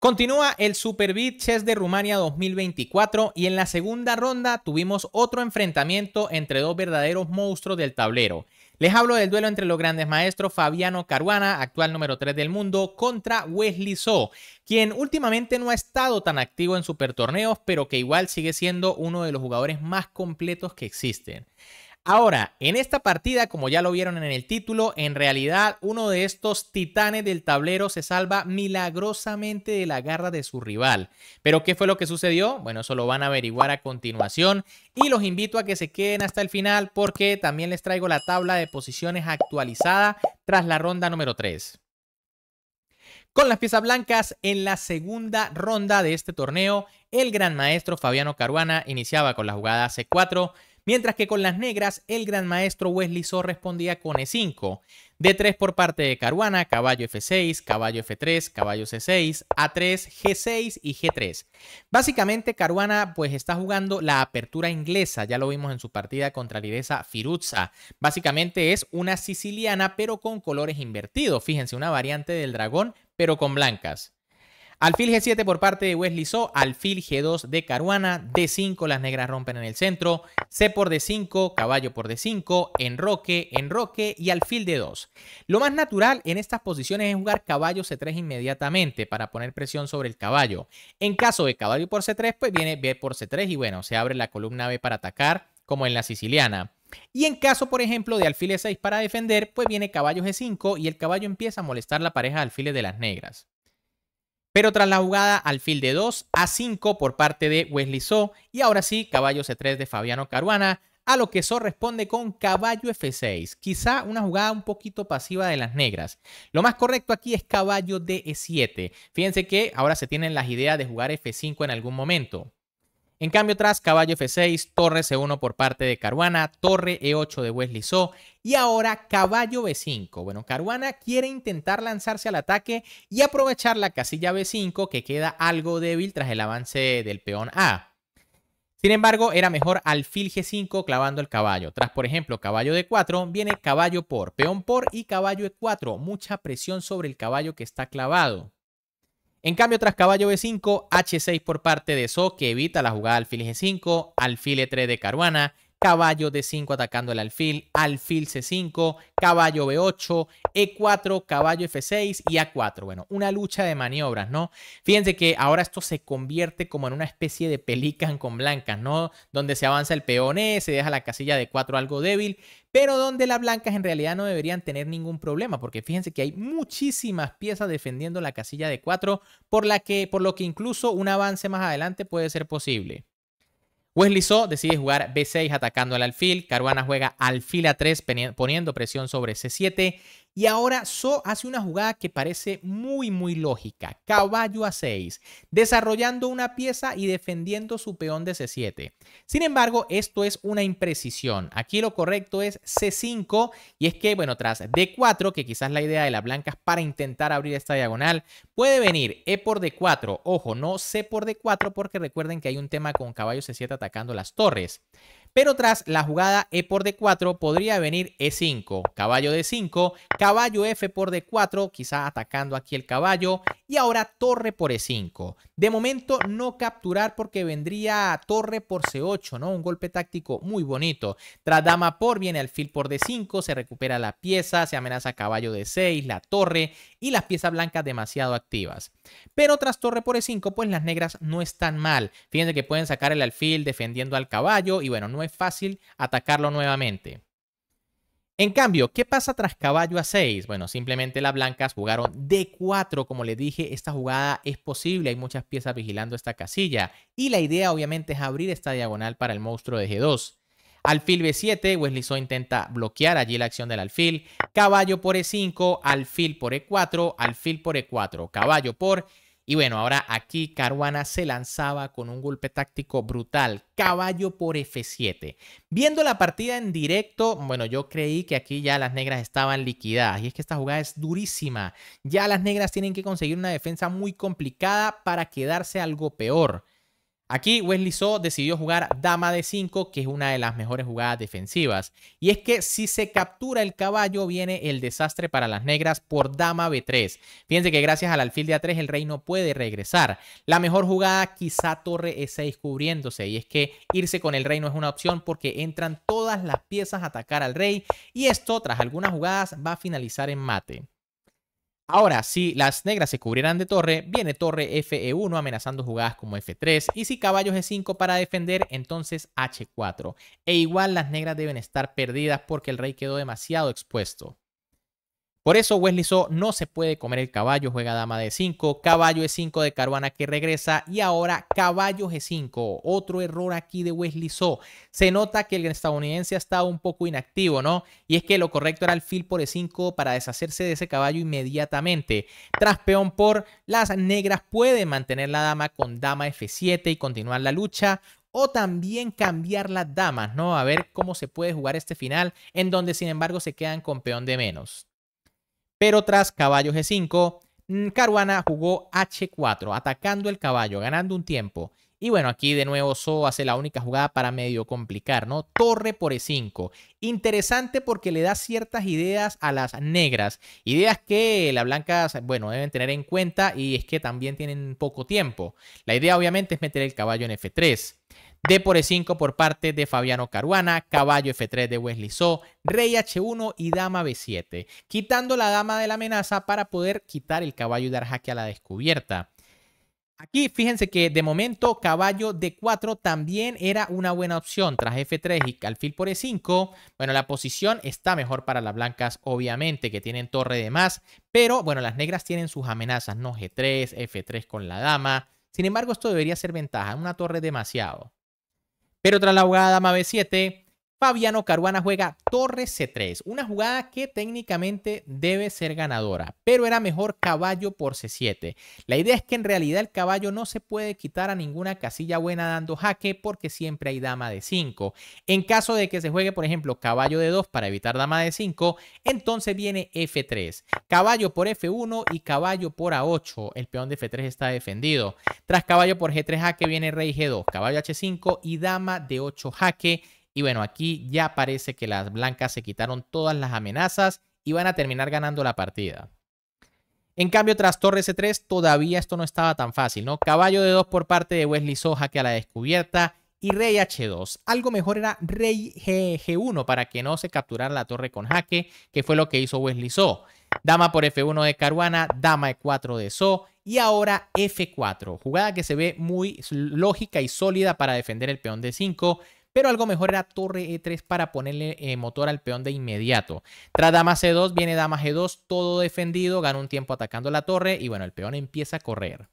Continúa el Super Beat Chess de Rumania 2024 y en la segunda ronda tuvimos otro enfrentamiento entre dos verdaderos monstruos del tablero. Les hablo del duelo entre los grandes maestros Fabiano Caruana, actual número 3 del mundo, contra Wesley So, quien últimamente no ha estado tan activo en super torneos, pero que igual sigue siendo uno de los jugadores más completos que existen. Ahora, en esta partida, como ya lo vieron en el título, en realidad uno de estos titanes del tablero se salva milagrosamente de la garra de su rival. ¿Pero qué fue lo que sucedió? Bueno, eso lo van a averiguar a continuación y los invito a que se queden hasta el final porque también les traigo la tabla de posiciones actualizada tras la ronda número 3. Con las piezas blancas, en la segunda ronda de este torneo, el gran maestro Fabiano Caruana iniciaba con la jugada C4, mientras que con las negras, el gran maestro Wesley So respondía con E5. D3 por parte de Caruana, caballo F6, caballo F3, caballo C6, A3, G6 y G3. Básicamente, Caruana pues está jugando la apertura inglesa, ya lo vimos en su partida contra Lidesa Firuza. Básicamente es una siciliana, pero con colores invertidos. Fíjense, una variante del dragón, pero con blancas. Alfil G7 por parte de Wesley So, alfil G2 de Caruana, D5 las negras rompen en el centro, C por D5, caballo por D5, enroque, enroque y alfil D2. Lo más natural en estas posiciones es jugar caballo C3 inmediatamente para poner presión sobre el caballo. En caso de caballo por C3, pues viene B por C3 y bueno, se abre la columna B para atacar como en la siciliana. Y en caso, por ejemplo, de alfil E6 para defender, pues viene caballo G5 y el caballo empieza a molestar la pareja de alfiles de las negras. Pero tras la jugada alfil de 2, A5 por parte de Wesley So y ahora sí caballo C3 de Fabiano Caruana, a lo que So responde con caballo F6, quizá una jugada un poquito pasiva de las negras. Lo más correcto aquí es caballo de E7. Fíjense que ahora se tienen las ideas de jugar F5 en algún momento. En cambio, tras caballo F6, torre C1 por parte de Caruana, torre E8 de Wesley So y ahora caballo B5. Bueno, Caruana quiere intentar lanzarse al ataque y aprovechar la casilla B5 que queda algo débil tras el avance del peón A. Sin embargo, era mejor alfil G5 clavando el caballo. Tras, por ejemplo, caballo D4, viene caballo por, peón por y caballo E4. Mucha presión sobre el caballo que está clavado. En cambio, tras caballo B5, H6 por parte de So, que evita la jugada alfil G5, alfil E3 de Caruana, caballo D5 atacando el alfil C5, caballo B8, E4, caballo F6 y A4. Bueno, una lucha de maniobras, ¿no? Fíjense que ahora esto se convierte como en una especie de pelican con blancas, ¿no? Donde se avanza el peón E, se deja la casilla de 4 algo débil, pero donde las blancas en realidad no deberían tener ningún problema, porque fíjense que hay muchísimas piezas defendiendo la casilla de 4, por lo que incluso un avance más adelante puede ser posible. Wesley So decide jugar B6 atacando al alfil, Caruana juega alfil A3 poniendo presión sobre C7 y ahora So hace una jugada que parece muy lógica, caballo A6, desarrollando una pieza y defendiendo su peón de C7. Sin embargo, esto es una imprecisión. Aquí lo correcto es C5 y es que, bueno, tras D4, que quizás la idea de las blancas para intentar abrir esta diagonal, puede venir E por D4, ojo, no C por D4 porque recuerden que hay un tema con caballo C7 atacando las torres. Pero tras la jugada E por D4 podría venir E5, caballo D5, caballo F por D4, quizá atacando aquí el caballo, y ahora torre por E5. De momento no capturar porque vendría torre por C8, ¿no? Un golpe táctico muy bonito. Tras dama por viene alfil por D5, se recupera la pieza, se amenaza caballo D6, la torre y las piezas blancas demasiado activas. Pero tras torre por E5, pues las negras no están mal. Fíjense que pueden sacar el alfil defendiendo al caballo y bueno, no es fácil atacarlo nuevamente. En cambio, ¿qué pasa tras caballo A6? Bueno, simplemente las blancas jugaron D4. Como les dije, esta jugada es posible. Hay muchas piezas vigilando esta casilla. Y la idea, obviamente, es abrir esta diagonal para el monstruo de G2. Alfil B7, Wesley So intenta bloquear allí la acción del alfil. Caballo por E5, alfil por E4, alfil por E4, caballo por... Y bueno, ahora aquí Caruana se lanzaba con un golpe táctico brutal. Caballo por F7. Viendo la partida en directo, bueno, yo creí que aquí ya las negras estaban liquidadas. Y es que esta jugada es durísima. Ya las negras tienen que conseguir una defensa muy complicada para quedarse algo peor. Aquí Wesley So decidió jugar dama de 5, que es una de las mejores jugadas defensivas. Y es que si se captura el caballo, viene el desastre para las negras por dama B3. Fíjense que gracias al alfil de A3 el rey no puede regresar. La mejor jugada quizá torre E6 cubriéndose. Y es que irse con el rey no es una opción porque entran todas las piezas a atacar al rey. Y esto, tras algunas jugadas, va a finalizar en mate. Ahora, si las negras se cubrieran de torre, viene torre FE1 amenazando jugadas como F3. Y si caballo G5 para defender, entonces H4. E igual las negras deben estar perdidas porque el rey quedó demasiado expuesto. Por eso Wesley So no se puede comer el caballo, juega dama de 5, caballo E5 de Caruana que regresa y ahora caballo G5. Otro error aquí de Wesley So. Se nota que el estadounidense ha estado un poco inactivo, ¿no? Y es que lo correcto era alfil por E5 para deshacerse de ese caballo inmediatamente. Tras peón por, las negras pueden mantener la dama con dama F7 y continuar la lucha. O también cambiar las damas, ¿no? A ver cómo se puede jugar este final en donde sin embargo se quedan con peón de menos. Pero tras caballo G5, Caruana jugó H4, atacando el caballo, ganando un tiempo. Y bueno, aquí de nuevo So hace la única jugada para medio complicar, ¿no? Torre por E5. Interesante porque le da ciertas ideas a las negras. Ideas que las blancas, bueno, deben tener en cuenta y es que también tienen poco tiempo. La idea obviamente es meter el caballo en F3. D por E5 por parte de Fabiano Caruana, caballo F3 de Wesley So, rey H1 y dama B7, quitando la dama de la amenaza para poder quitar el caballo y dar jaque a la descubierta. Aquí fíjense que de momento caballo D4 también era una buena opción. Tras F3 y alfil por E5, bueno, la posición está mejor para las blancas, obviamente, que tienen torre de más, pero bueno, las negras tienen sus amenazas, ¿no? G3, F3 con la dama. Sin embargo, esto debería ser ventaja, una torre demasiado. Pero tras la jugada dama B7, Fabiano Caruana juega torre C3, una jugada que técnicamente debe ser ganadora, pero era mejor caballo por C7. La idea es que en realidad el caballo no se puede quitar a ninguna casilla buena dando jaque porque siempre hay dama de 5. En caso de que se juegue, por ejemplo, caballo de 2 para evitar dama de 5, entonces viene F3, caballo por F1 y caballo por A8. El peón de F3 está defendido. Tras caballo por G3 jaque viene rey G2, caballo H5 y dama de 8 jaque. Y bueno, aquí ya parece que las blancas se quitaron todas las amenazas y van a terminar ganando la partida. En cambio, tras torre C3, todavía esto no estaba tan fácil, ¿no? Caballo de 2 por parte de Wesley So, jaque a la descubierta. Y rey H2. Algo mejor era rey G1 para que no se capturara la torre con jaque, que fue lo que hizo Wesley So. Dama por F1 de Caruana, dama E4 de So. Y ahora F4. Jugada que se ve muy lógica y sólida para defender el peón de 5. Pero algo mejor era torre E3 para ponerle motor al peón de inmediato. Tras dama C2 viene dama G2, todo defendido, gana un tiempo atacando la torre y bueno, el peón empieza a correr.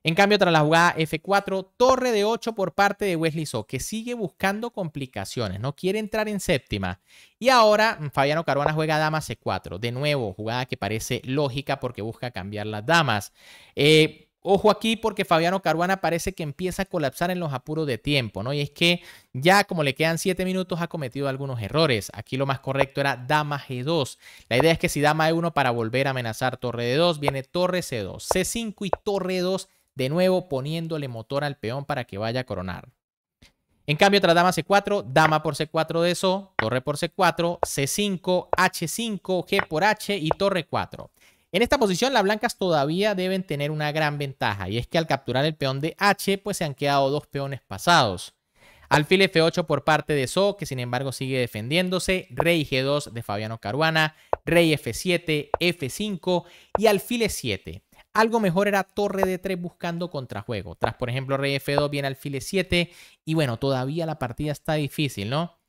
En cambio, tras la jugada F4, torre de 8 por parte de Wesley So, que sigue buscando complicaciones, no quiere entrar en séptima. Y ahora Fabiano Caruana juega dama C4, de nuevo, jugada que parece lógica porque busca cambiar las damas. Ojo aquí porque Fabiano Caruana parece que empieza a colapsar en los apuros de tiempo, ¿no? Y es que ya como le quedan 7 minutos ha cometido algunos errores. Aquí lo más correcto era dama G2. La idea es que si dama E1 para volver a amenazar torre D2, viene torre C2, C5 y torre 2, de nuevo poniéndole motor al peón para que vaya a coronar. En cambio, tras dama C4, dama por C4 de So, torre por C4, C5, H5, G por H y torre 4. En esta posición las blancas todavía deben tener una gran ventaja y es que al capturar el peón de H pues se han quedado dos peones pasados. Alfil F8 por parte de So, que sin embargo sigue defendiéndose, rey G2 de Fabiano Caruana, rey F7, F5 y alfil E7. Algo mejor era torre D3 buscando contrajuego. Tras por ejemplo rey F2 viene alfil E7 y bueno, todavía la partida está difícil, ¿no?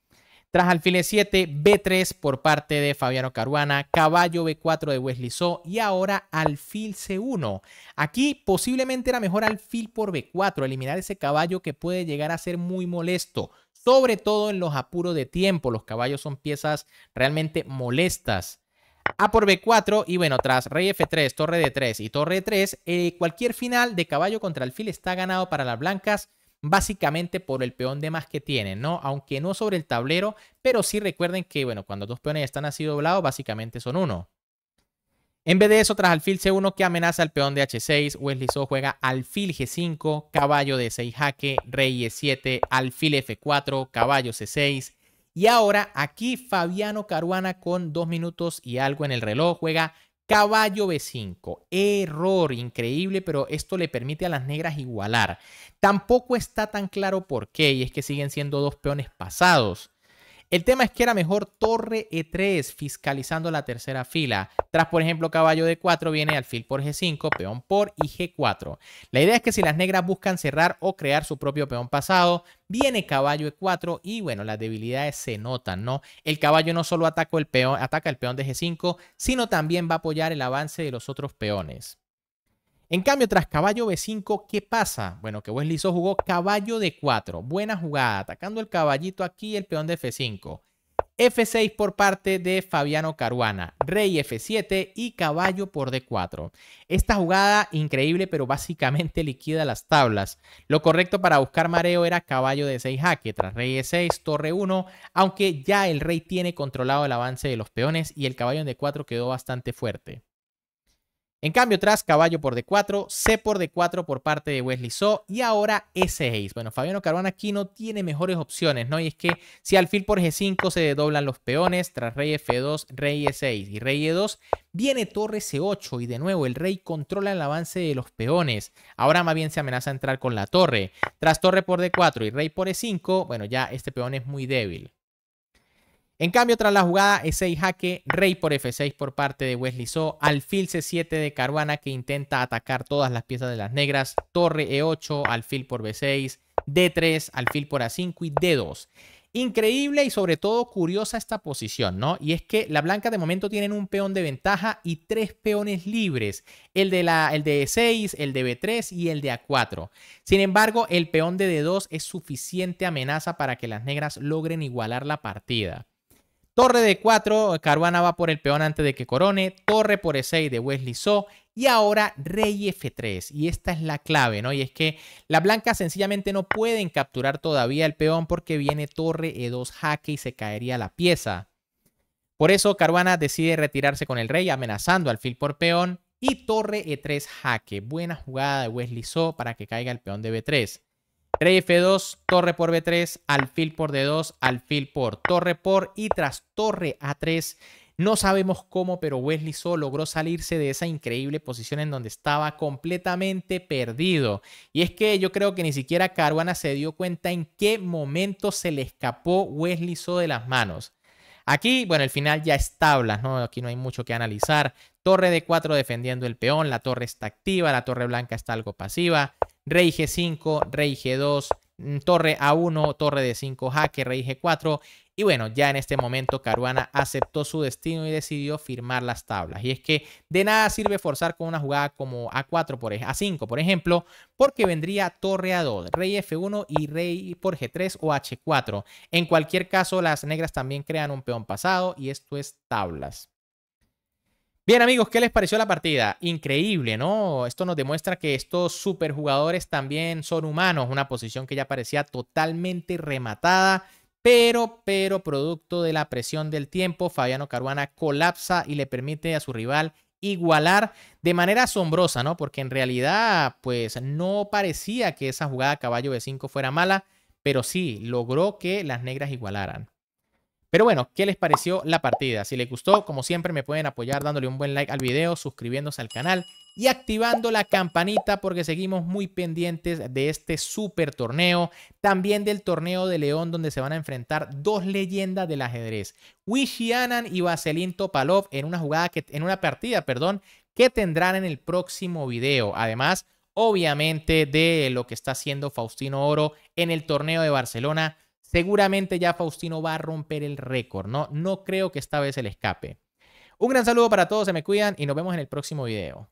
Tras alfil E7, B3 por parte de Fabiano Caruana, caballo B4 de Wesley So y ahora alfil C1. Aquí posiblemente era mejor alfil por B4, eliminar ese caballo que puede llegar a ser muy molesto, sobre todo en los apuros de tiempo. Los caballos son piezas realmente molestas. A por B4 y bueno, tras rey F3, torre D3 y torre E3, cualquier final de caballo contra alfil está ganado para las blancas. Básicamente por el peón de más que tienen, ¿no? Aunque no sobre el tablero, pero sí recuerden que, bueno, cuando dos peones están así doblados, básicamente son uno. En vez de eso, tras alfil C1 que amenaza al peón de H6, Wesley So juega alfil G5, caballo D6 jaque, rey E7, alfil F4, caballo C6. Y ahora aquí Fabiano Caruana con 2 minutos y algo en el reloj juega caballo B5. Error, increíble, pero esto le permite a las negras igualar. Tampoco está tan claro por qué, y es que siguen siendo dos peones pasados. El tema es que era mejor torre E3 fiscalizando la tercera fila. Tras, por ejemplo, caballo D4 viene alfil por G5, peón por y G4. La idea es que si las negras buscan cerrar o crear su propio peón pasado, viene caballo E4 y bueno, las debilidades se notan, ¿no? El caballo no solo ataca el peón de G5, sino también va a apoyar el avance de los otros peones. En cambio, tras caballo B5, ¿qué pasa? Bueno, que Wesley So jugó caballo D4. Buena jugada, atacando el caballito aquí, el peón de F5. F6 por parte de Fabiano Caruana. Rey F7 y caballo por D4. Esta jugada increíble, pero básicamente liquida las tablas. Lo correcto para buscar mareo era caballo D6 jaque. Tras rey E6, torre 1, aunque ya el rey tiene controlado el avance de los peones y el caballo en D4 quedó bastante fuerte. En cambio, tras caballo por D4, C por D4 por parte de Wesley So y ahora E6. Bueno, Fabiano Caruana aquí no tiene mejores opciones, ¿no? Y es que si alfil por G5 se desdoblan los peones, tras rey F2, rey E6 y rey E2, viene torre C8 y de nuevo el rey controla el avance de los peones. Ahora más bien se amenaza a entrar con la torre. Tras torre por D4 y rey por E5, bueno, ya este peón es muy débil. En cambio, tras la jugada E6 jaque, rey por F6 por parte de Wesley So, alfil C7 de Caruana que intenta atacar todas las piezas de las negras, torre E8, alfil por B6, D3, alfil por A5 y D2. Increíble y sobre todo curiosa esta posición, ¿no? Y es que la blanca de momento tienen un peón de ventaja y 3 peones libres, el de E6, el de B3 y el de A4. Sin embargo, el peón de D2 es suficiente amenaza para que las negras logren igualar la partida. Torre de 4, Caruana va por el peón antes de que corone. Torre por E6 de Wesley So. Y ahora rey F3. Y esta es la clave, ¿no? Y es que las blancas sencillamente no pueden capturar todavía el peón porque viene torre E2 jaque y se caería la pieza. Por eso Caruana decide retirarse con el rey amenazando alfil por peón. Y torre E3 jaque. Buena jugada de Wesley So para que caiga el peón de B3. Rey F2, torre por B3, alfil por D2, alfil por torre por y tras torre A3. No sabemos cómo, pero Wesley So logró salirse de esa increíble posición en donde estaba completamente perdido. Y es que yo creo que ni siquiera Caruana se dio cuenta en qué momento se le escapó Wesley So de las manos. Aquí, bueno, el final ya es tablas, ¿no? Aquí no hay mucho que analizar. Torre D4 defendiendo el peón, la torre está activa, la torre blanca está algo pasiva. Rey G5, rey G2, torre A1, torre D5 jaque, rey G4. Y bueno, ya en este momento Caruana aceptó su destino y decidió firmar las tablas. Y es que de nada sirve forzar con una jugada como A4 A5, por ejemplo, porque vendría torre A2, rey F1 y rey por G3 o H4. En cualquier caso, las negras también crean un peón pasado y esto es tablas. Bien amigos, ¿qué les pareció la partida? Increíble, ¿no? Esto nos demuestra que estos superjugadores también son humanos, una posición que ya parecía totalmente rematada, pero producto de la presión del tiempo, Fabiano Caruana colapsa y le permite a su rival igualar de manera asombrosa, ¿no? Porque en realidad, pues no parecía que esa jugada caballo B5 fuera mala, pero sí, logró que las negras igualaran. Pero bueno, ¿qué les pareció la partida? Si les gustó, como siempre, me pueden apoyar dándole un buen like al video, suscribiéndose al canal y activando la campanita porque seguimos muy pendientes de este super torneo. También del torneo de León donde se van a enfrentar dos leyendas del ajedrez. Wishy Anand y Vasilin Topalov en una partida que tendrán en el próximo video. Además, obviamente, de lo que está haciendo Faustino Oro en el torneo de Barcelona. Seguramente ya Faustino va a romper el récord, ¿no? No creo que esta vez se le escape. Un gran saludo para todos, se me cuidan y nos vemos en el próximo video.